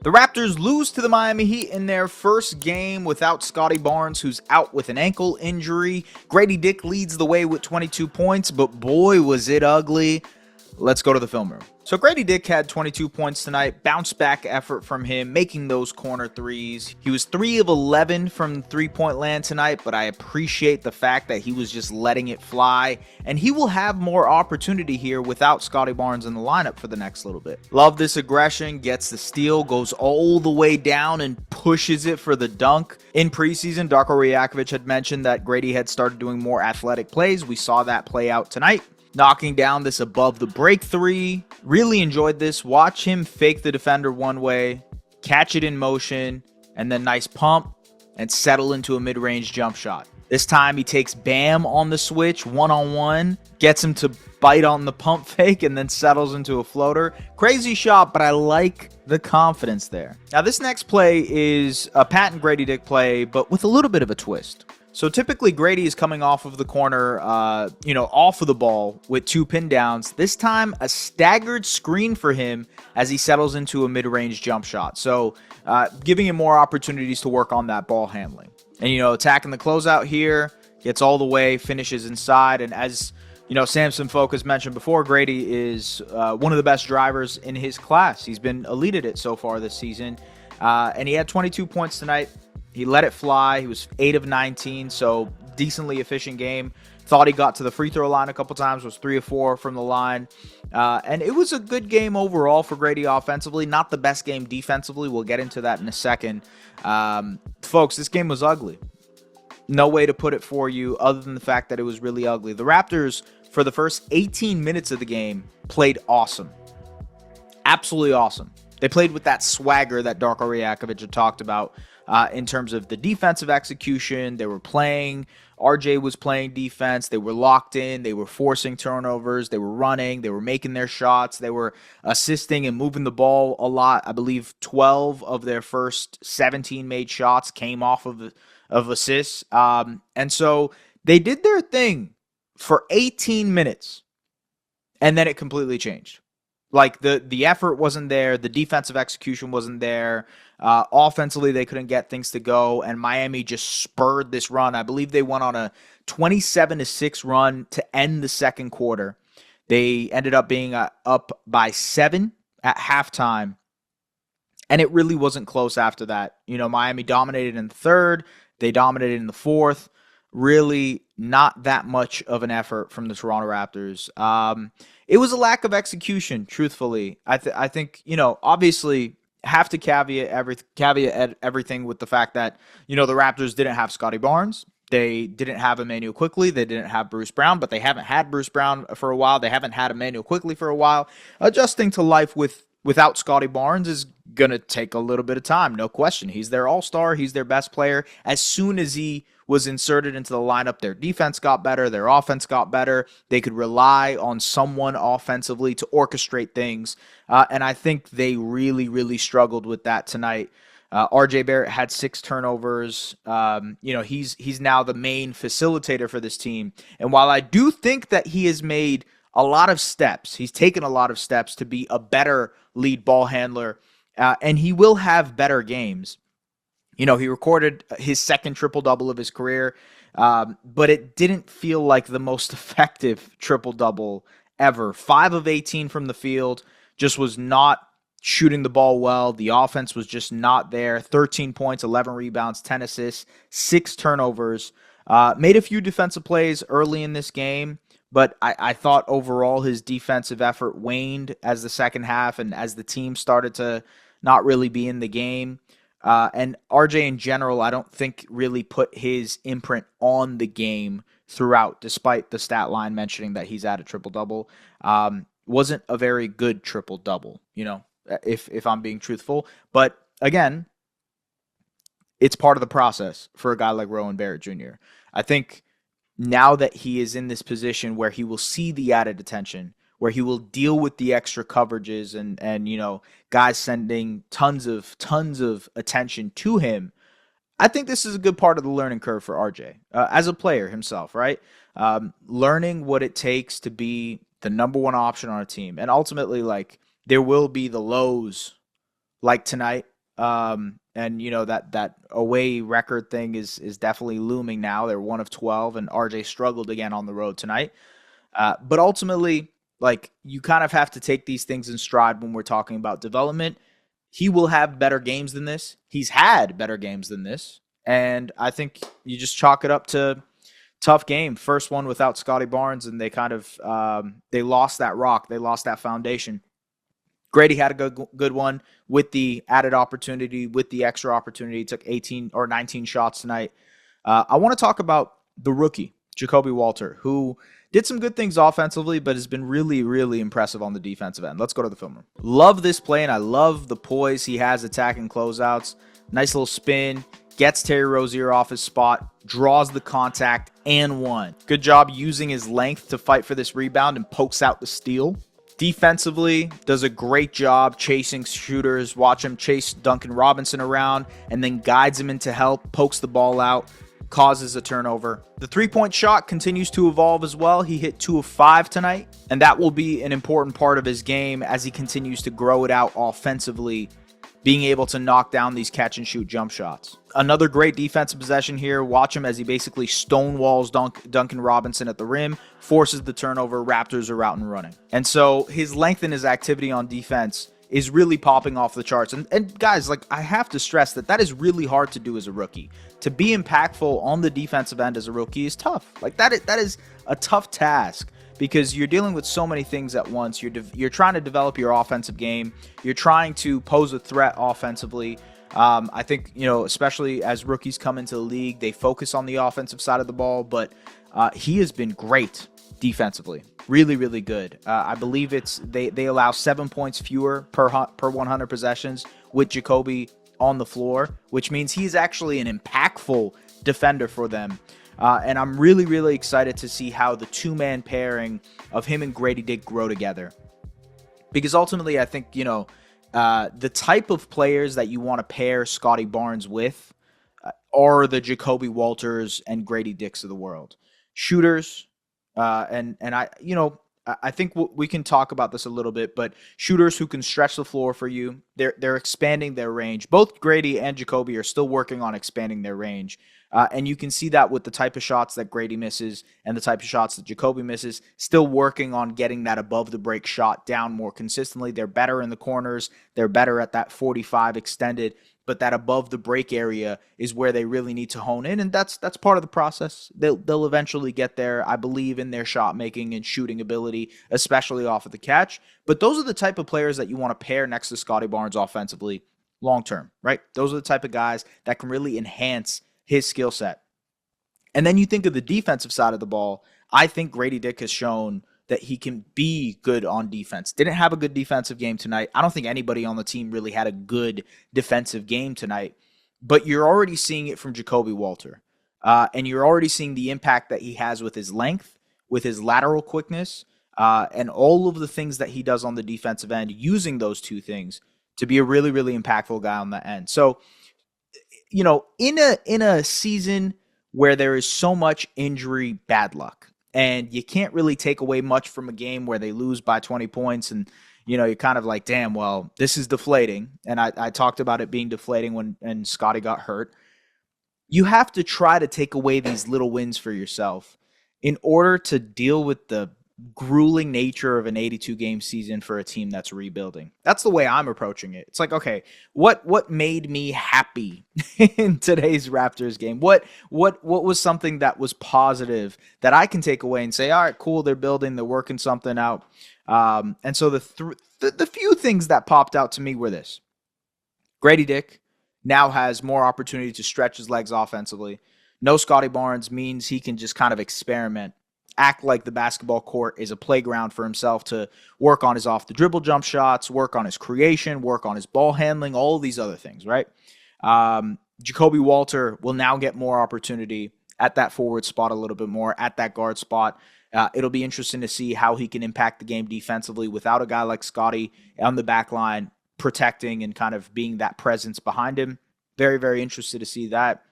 The Raptors lose to the Miami Heat in their first game without Scottie Barnes, who's out with an ankle injury. Gradey Dick leads the way with 22 points, but boy, was it ugly. Let's go to the film room. So Gradey Dick had 22 points tonight, bounce back effort from him, making those corner threes. He was 3 of 11 from three-point land tonight, but I appreciate the fact that he was just letting it fly, and he will have more opportunity here without Scottie Barnes in the lineup for the next little bit. Love this aggression, gets the steal, goes all the way down and pushes it for the dunk. In preseason, Darko Rajakovic had mentioned that Gradey had started doing more athletic plays. We saw that play out tonight. Knocking down this above the break three. Really enjoyed this. Watch him fake the defender one way, catch it in motion, and then nice pump and settle into a mid-range jump shot. This time he takes Bam on the switch, one-on-one, gets him to bite on the pump fake, and then settles into a floater. Crazy shot, but I like the confidence there. Now this next play is a patent Gradey Dick play, but with a little bit of a twist. So typically Gradey is coming off of the corner, off of the ball with 2 pin downs. This time a staggered screen for him as he settles into a mid-range jump shot. So giving him more opportunities to work on that ball handling. And, attacking the closeout here, gets all the way, finishes inside. And as, Samson Folk has mentioned before, Gradey is one of the best drivers in his class. He's been elite at it so far this season. And he had 22 points tonight. He let it fly. He was 8 of 19, so decently efficient game. Thought he got to the free throw line a couple times, was 3 of 4 from the line. And it was a good game overall for Gradey offensively. Not the best game defensively. We'll get into that in a second. Folks, this game was ugly. No way to put it for you other than the fact that it was really ugly. The Raptors, for the first 18 minutes of the game, played awesome. Absolutely awesome. They played with that swagger that Darko Rajakovic had talked about. In terms of the defensive execution, they were playing. RJ was playing defense. They were locked in. They were forcing turnovers. They were running. They were making their shots. They were assisting and moving the ball a lot. I believe 12 of their first 17 made shots came off of assists. And so they did their thing for 18 minutes, and then it completely changed. Like the effort wasn't there. The defensive execution wasn't there. Offensively, they couldn't get things to go, and Miami just spurred this run. I believe they went on a 27-6 run to end the second quarter. They ended up being up by 7 at halftime, and it really wasn't close after that. Miami dominated in the third. They dominated in the fourth. Really not that much of an effort from the Toronto Raptors. It was a lack of execution, truthfully. I think, obviously have to caveat everything with the fact that, the Raptors didn't have Scottie Barnes. They didn't have Emmanuel Quickley. They didn't have Bruce Brown, but they haven't had Bruce Brown for a while. They haven't had Emmanuel Quickley for a while. Adjusting to life without Scottie Barnes is going to take a little bit of time, no question. He's their all-star. He's their best player. As soon as he was inserted into the lineup, their defense got better, their offense got better. They could rely on someone offensively to orchestrate things, and I think they really, really struggled with that tonight. RJ Barrett had 6 turnovers. He's now the main facilitator for this team, and while I do think that he has made a lot of steps, he's taken a lot of steps to be a better lead ball handler, and he will have better games. He recorded his second triple-double of his career, but it didn't feel like the most effective triple-double ever. 5 of 18 from the field, just was not shooting the ball well. The offense was just not there. 13 points, 11 rebounds, 10 assists, 6 turnovers. Made a few defensive plays early in this game, but I thought overall his defensive effort waned as the second half and as the team started to not really be in the game. And RJ in general, I don't think really put his imprint on the game throughout, despite the stat line mentioning that he's at a triple-double. Wasn't a very good triple-double, if I'm being truthful. But again, it's part of the process for a guy like Rowan Barrett Jr. I think now that he is in this position where he will see the added attention, where he will deal with the extra coverages and guys sending tons of attention to him, I think this is a good part of the learning curve for RJ as a player himself, right? Learning what it takes to be the number one option on a team. And ultimately, there will be the lows like tonight And that away record thing is definitely looming now. They're 1 of 12, and RJ struggled again on the road tonight. But ultimately, like, you kind of have to take these things in stride when we're talking about development. He will have better games than this. He's had better games than this. And I think you just chalk it up to tough game. First one without Scottie Barnes, and they kind of they lost that rock. They lost that foundation. Gradey had a good one with the added opportunity, with the extra opportunity. He took 18 or 19 shots tonight. I want to talk about the rookie, Jacoby Walter, who did some good things offensively, but has been really, really impressive on the defensive end. Let's go to the film room. Love this play, and I love the poise he has attacking closeouts. Nice little spin. Gets Terry Rozier off his spot, draws the contact, and one. Good job using his length to fight for this rebound and pokes out the steal. Defensively, does a great job chasing shooters. Watch him chase Duncan Robinson around and then guides him into help, pokes the ball out, causes a turnover. The three-point shot continues to evolve as well. He hit 2 of 5 tonight, and that will be an important part of his game as he continues to grow it out offensively, being able to knock down these catch-and-shoot jump shots. Another great defensive possession here. Watch him as he basically stonewalls Duncan Robinson at the rim, forces the turnover. Raptors are out and running. And so his length and his activity on defense is really popping off the charts. And guys, like, I have to stress that is really hard to do as a rookie. To be impactful on the defensive end as a rookie is tough. Like, that is a tough task, because you're dealing with so many things at once. You're trying to develop your offensive game. You're trying to pose a threat offensively. I think, especially as rookies come into the league, they focus on the offensive side of the ball, but he has been great defensively. Really, really good. I believe they allow 7 points fewer per 100 possessions with Jacoby on the floor, which means he's actually an impactful defender for them. And I'm really, really excited to see how the two-man pairing of him and Gradey Dick grow together. Because ultimately, I think, the type of players that you want to pair Scottie Barnes with are the Jacoby Walters and Gradey Dicks of the world. Shooters, and I think we can talk about this a little bit, but shooters who can stretch the floor for you, they're expanding their range. Both Gradey and Jacoby are still working on expanding their range. And you can see that with the type of shots that Gradey misses and the type of shots that Jacoby misses, still working on getting that above the break shot down more consistently. They're better in the corners. They're better at that 45 extended, but that above the break area is where they really need to hone in. And that's part of the process. They'll eventually get there. I believe in their shot making and shooting ability, especially off of the catch. But those are the type of players that you want to pair next to Scottie Barnes offensively long term, right? Those are the type of guys that can really enhance his skill set. And then you think of the defensive side of the ball. I think Gradey Dick has shown that he can be good on defense. Didn't have a good defensive game tonight. I don't think anybody on the team really had a good defensive game tonight, but you're already seeing it from Jacoby Walter. And you're already seeing the impact that he has with his length, with his lateral quickness, and all of the things that he does on the defensive end, using those two things to be a really, really impactful guy on the end. So, in a season where there is so much injury bad luck, and you can't really take away much from a game where they lose by 20 points, and you're kind of like, damn, well, this is deflating. And I talked about it being deflating when Scottie got hurt. You have to try to take away these little wins for yourself in order to deal with the grueling nature of an 82-game season for a team that's rebuilding. That's the way I'm approaching it. It's like, okay, what made me happy in today's Raptors game? What was something that was positive that I can take away and say, all right, cool, they're building, they're working something out. And so the few things that popped out to me were this. Gradey Dick now has more opportunity to stretch his legs offensively. No Scottie Barnes means he can just kind of experiment, act like the basketball court is a playground for himself to work on his off-the-dribble jump shots, work on his creation, work on his ball handling, all these other things, right? Jacoby Walter will now get more opportunity at that forward spot a little bit more, at that guard spot. It'll be interesting to see how he can impact the game defensively without a guy like Scottie on the back line protecting and kind of being that presence behind him. Very, very interested to see that.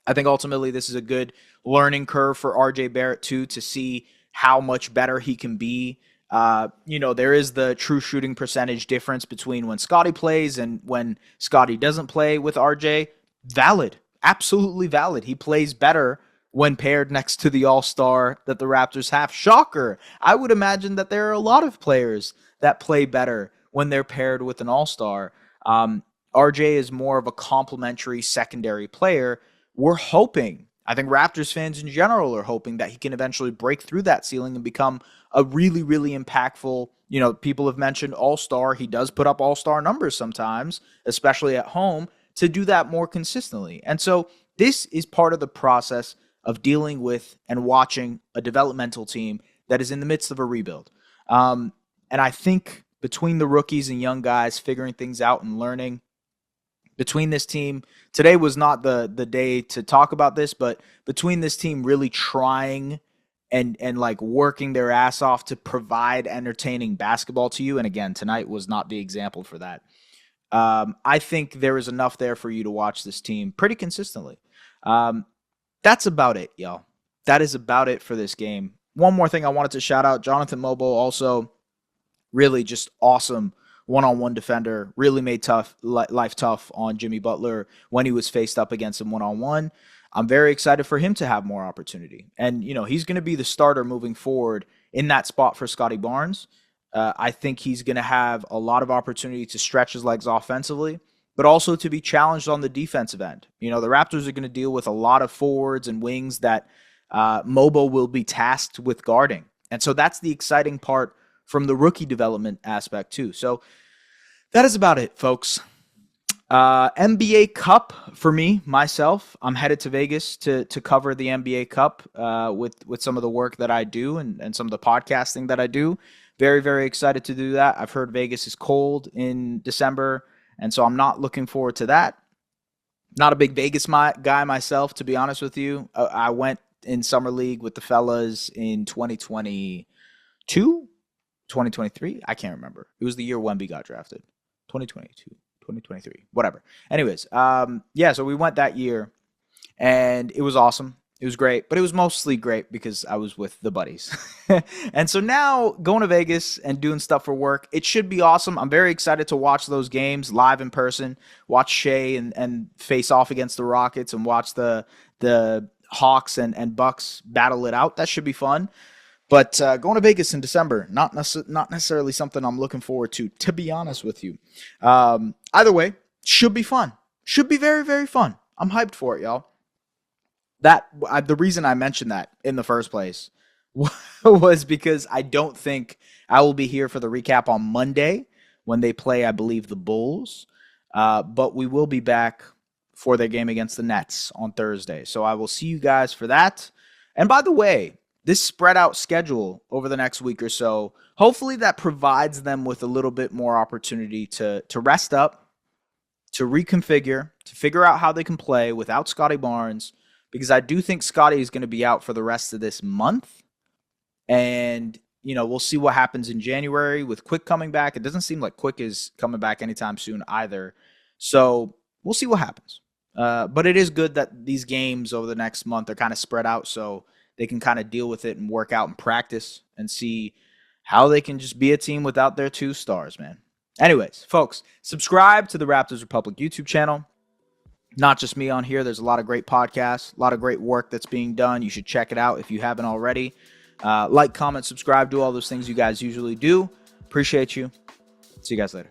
I think ultimately this is a good learning curve for RJ Barrett too, to see how much better he can be There is the true shooting percentage difference between when Scottie plays and when Scottie doesn't play with RJ. Valid. Absolutely valid. He plays better when paired next to the all-star that the Raptors have. Shocker. I would imagine that there are a lot of players that play better when they're paired with an all-star. RJ is more of a complementary secondary player. We're hoping, I think Raptors fans in general are hoping that he can eventually break through that ceiling and become a really, really impactful, people have mentioned all-star. He does put up all-star numbers sometimes, especially at home, to do that more consistently. And so this is part of the process of dealing with and watching a developmental team that is in the midst of a rebuild. And I think between the rookies and young guys figuring things out and learning, between this team, today was not the day to talk about this, but between this team really trying and like working their ass off to provide entertaining basketball to you, and again, tonight was not the example for that. I think there is enough there for you to watch this team pretty consistently. That's about it, y'all. That is about it for this game. One more thing I wanted to shout out, Jonathan Mobo, also really just awesome one-on-one defender, really made life tough on Jimmy Butler when he was faced up against him one-on-one. I'm very excited for him to have more opportunity. And, he's going to be the starter moving forward in that spot for Scottie Barnes. I think he's going to have a lot of opportunity to stretch his legs offensively, but also to be challenged on the defensive end. The Raptors are going to deal with a lot of forwards and wings that Mobo will be tasked with guarding. And so that's the exciting part from the rookie development aspect too. So that is about it, folks. NBA Cup for myself. I'm headed to Vegas to cover the NBA Cup with some of the work that I do and some of the podcasting that I do. Very, very excited to do that. I've heard Vegas is cold in December, and so I'm not looking forward to that. Not a big Vegas guy myself, to be honest with you. I went in Summer League with the fellas in 2022, 2023. I can't remember. It was the year Wemby got drafted. 2022, 2023, whatever. Anyways, so we went that year, and it was awesome. It was great, but it was mostly great because I was with the buddies. And so now going to Vegas and doing stuff for work, it should be awesome. I'm very excited to watch those games live in person, watch Shea and face off against the Rockets and watch the Hawks and Bucks battle it out. That should be fun. But going to Vegas in December, not necessarily something I'm looking forward to be honest with you. Either way, should be fun. Should be very, very fun. I'm hyped for it, y'all. The reason I mentioned that in the first place was because I don't think I will be here for the recap on Monday when they play, I believe, the Bulls. But we will be back for their game against the Nets on Thursday. So I will see you guys for that. And by the way, this spread out schedule over the next week or so, hopefully that provides them with a little bit more opportunity to rest up, to reconfigure, to figure out how they can play without Scottie Barnes, because I do think Scottie is going to be out for the rest of this month. And, we'll see what happens in January with Quick coming back. It doesn't seem like Quick is coming back anytime soon either. So we'll see what happens. But it is good that these games over the next month are kind of spread out so they can kind of deal with it and work out and practice and see how they can just be a team without their two stars, man. Anyways, folks, subscribe to the Raptors Republic YouTube channel. Not just me on here. There's a lot of great podcasts, a lot of great work that's being done. You should check it out if you haven't already. Like, comment, subscribe, do all those things you guys usually do. Appreciate you. See you guys later.